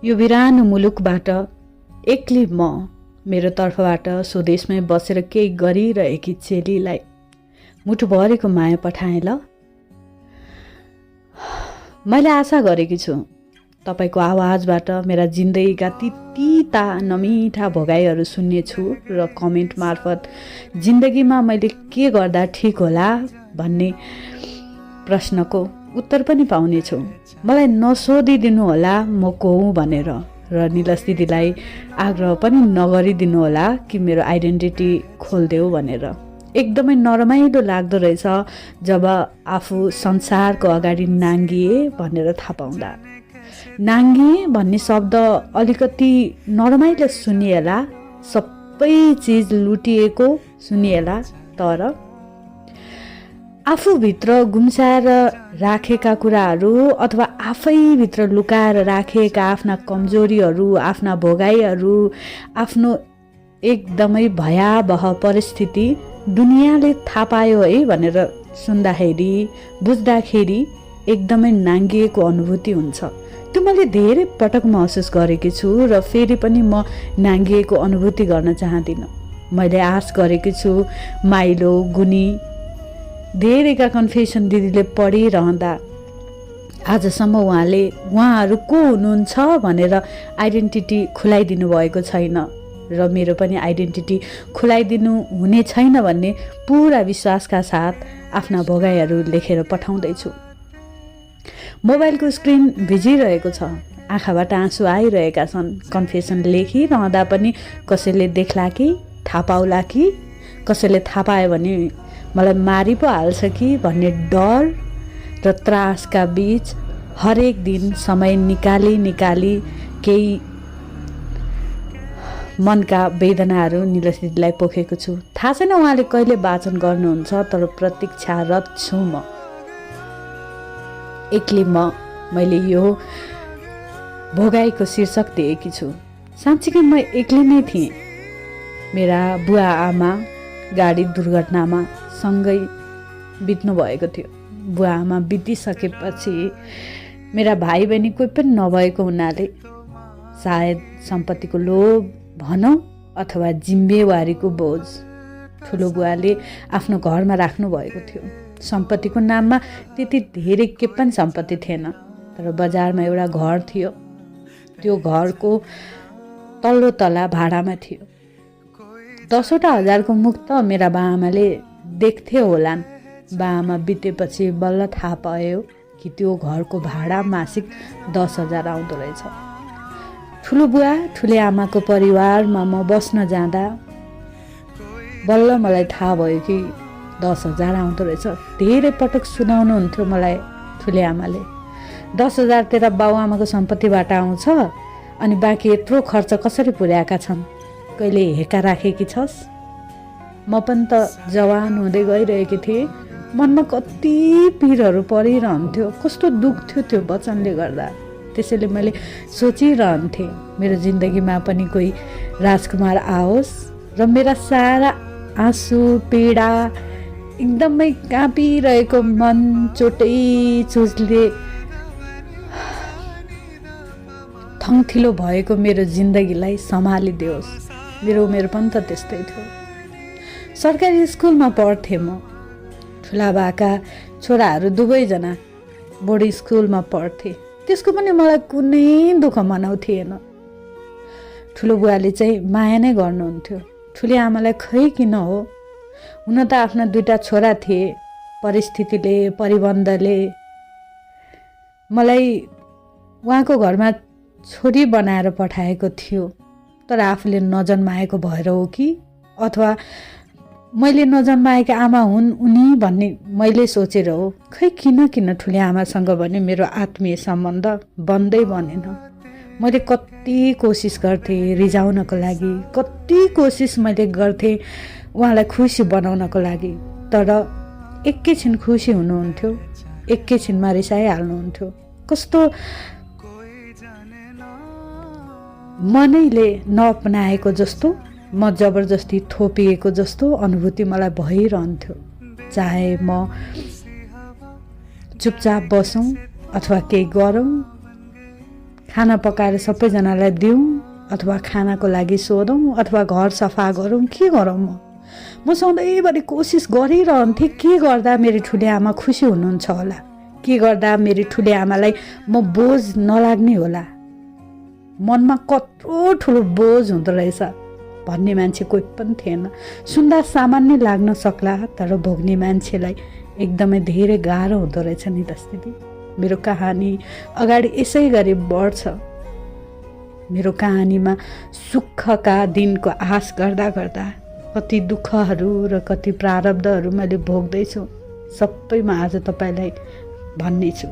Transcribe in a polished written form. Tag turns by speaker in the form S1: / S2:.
S1: यो बिरानो मुलुकबाट एक्लै म मेरो तर्फबाट स्वदेशमै बसेर केही गरिरहेकी चेलीलाई मुठुभरिको माया पठाएँ ल। मैले आशा गरेकी छु तपाईको आवाजबाट मेरा जिन्दगीका ती तीता नमिठा भोगाइहरू सुन्नेछु र कमेन्ट मार्फत जिन्दगीमा मैले के गर्दा ठिक होला भन्ने प्रश्नको उत्तर पनि पाउनेछु। मलाई नसोधिदिनु होला म को हुँ भनेर, र निलस दिदीलाई आग्रह पनि नगरिदिनु होला कि मेरो आइडेन्टिटी खोलिदेऊ भनेर। एकदमै नरमाइलो लाग्दो रहेछ जब आफू संसारको अगाडि नाङ्गिए भनेर थाहा पाउँदा। नाङ्गिए भन्ने शब्द अलिकति नरमाइलो सुनिएला, सबै चिज लुटिएको सुनिएला, तर आफूभित्र गुम्साएर राखेका कुराहरू अथवा आफैभित्र लुकाएर राखेका आफ्ना कमजोरीहरू, आफ्ना भोगाइहरू, आफ्नो एकदमै भयावह परिस्थिति दुनियाँले थाहा पायो है भनेर सुन्दाखेरि बुझ्दाखेरि एकदमै नाङ्गिएको अनुभूति हुन्छ। त्यो मैले धेरै पटक महसुस गरेकी छु र फेरि पनि म नाङ्गिएको अनुभूति गर्न चाहदिनँ। मैले आश गरेकी छु माइलो गुनी धेरैका कन्फेसन दिदीले पढिरहँदा आजसम्म उहाँहरू को हुनुहुन्छ भनेर आइडेन्टिटी खुलाइदिनु भएको छैन, र मेरो पनि आइडेन्टिटी खुलाइदिनु हुने छैन भन्ने पुरा विश्वासका साथ आफ्ना भोगाइहरू लेखेर पठाउँदैछु। मोबाइलको स्क्रिन भिजिरहेको छ, आँखाबाट आँसु आइरहेका छन्। कन्फेसन लेखिरहँदा पनि कसैले देख्ला कि थाहा पाउला कि, कसैले थाहा पायो भने मलाई मारि पो हाल्छ कि भन्ने डर र त्रासका बीच हरेक दिन समय निकाली केही मनका वेदनाहरू निलस दिदीलाई पोखेको छु। थाहा छैन उहाँले कहिले वाचन गर्नुहुन्छ, तर प्रतीक्षारत छु म। एक्लै मैले यो भोगाइको शीर्षक दिएकी छु। साँच्चीकै म एक्लै नै थिएँ। मेरा बुवा आमा गाडी दुर्घटनामा सँगै बित्नु भएको थियो। बुवा आमा बितिसकेपछि मेरा भाइ बहिनी कोही पनि नभएको हुनाले सायद सम्पत्तिको लोभ भनौँ अथवा जिम्मेवारीको बोझ ठुलो बुवाले आफ्नो घरमा राख्नु भएको थियो। सम्पत्तिको नाममा त्यति धेरै के पनि सम्पत्ति थिएन, तर बजारमा एउटा घर थियो। त्यो घरको तल्लो तला भाडामा थियो। 10वटा हजारको मुख त मेरा बाआमाले देख्थे होलान्। बाआमा बितेपछि बल्ल थाहा पायो कि त्यो घरको भाडा मासिक 10,000 आउँदो रहेछ। ठुलो बुवा ठुले आमाको परिवारमा म बस्न जाँदा बल्ल मलाई थाहा भयो कि 10,000 आउँदो रहेछ। धेरै पटक सुनाउनुहुन्थ्यो मलाई ठुले आमाले, 10,000 तेरा बाउआमाको सम्पत्तिबाट आउँछ, अनि बाँकी यत्रो खर्च कसरी पुर्याएका छन्, कहिले हेका राखेकी छस्? म पनि त जवान हुँदै गइरहेकी थिएँ। मनमा कति पिरहरू परिरहन्थ्यो, कस्तो दुख थियो त्यो वचनले गर्दा। त्यसैले मैले सोचिरहन्थेँ मेरो जिन्दगीमा पनि कोही राजकुमार आओस् र मेरा सारा आँसु पीडा एकदमै काँपिरहेको मन चोटैले थङथिलो भएको मेरो जिन्दगीलाई सम्हालिदियोस्। मेरो उमेर पनि त त्यस्तै थियो। सरकारी स्कुलमा पढ्थेँ म। ठुला बाका छोराहरू दुवैजना बोर्डिङ स्कुलमा पढ्थे। त्यसको पनि मलाई कुनै दुःख मनाउँथिएन। ठुलो बुवाले चाहिँ माया नै गर्नुहुन्थ्यो। ठुली आमालाई खै किन हो, हुन त आफ्ना 2टा छोरा थिए। परिस्थितिले परिबन्धले मलाई उहाँको घरमा छोरी बनाएर पठाएको थियो। तर आफूले नजन्माएको भएर हो कि अथवा मैले नजन्माएका आमा हुन् उनी भन्ने मैले सोचेर हो, खै किन ठुले आमासँग भने मेरो आत्मीय सम्बन्ध बन्दै बनेन। मैले कति कोसिस गर्थेँ रिझाउनको लागि, कति कोसिस मैले गर्थेँ उहाँलाई खुसी बनाउनको लागि, तर एकैछिन खुसी हुनुहुन्थ्यो, एकैछिनमा रिसाइहाल्नुहुन्थ्यो। कस्तो मनैले नअपनाएको जस्तो, म जबरजस्ती थोपिएको जस्तो अनुभूति मलाई भइरहन्थ्यो। चाहे म चुपचाप बसौँ अथवा केही गरौँ, खाना पकाएर सबैजनालाई दिउँ अथवा खानाको लागि सोधौँ अथवा घर सफा गरौँ, के गरौँ? म सधैँभरि कोसिस गरिरहन्थेँ के गर्दा मेरो ठुली आमा खुसी हुनुहुन्छ होला, के गर्दा मेरो ठुली आमालाई म बोझ नलाग्ने होला। मनमा कत्रो ठुलो बोझ हुँदो रहेछ भन्ने मान्छे कोही पनि थिएन। सुन्दा सामान्य लाग्न सक्ला, तर भोग्ने मान्छेलाई एकदमै धेरै गाह्रो हुँदो रहेछ नि दिदी। मेरो कहानी अगाडि यसै गरी बढ्छ। मेरो कहानीमा सुखका दिनको आश गर्दा गर्दा कति दुःखहरू र कति प्रारब्धहरू मैले भोग्दैछु, सबै म आज तपाईँलाई भन्नेछु।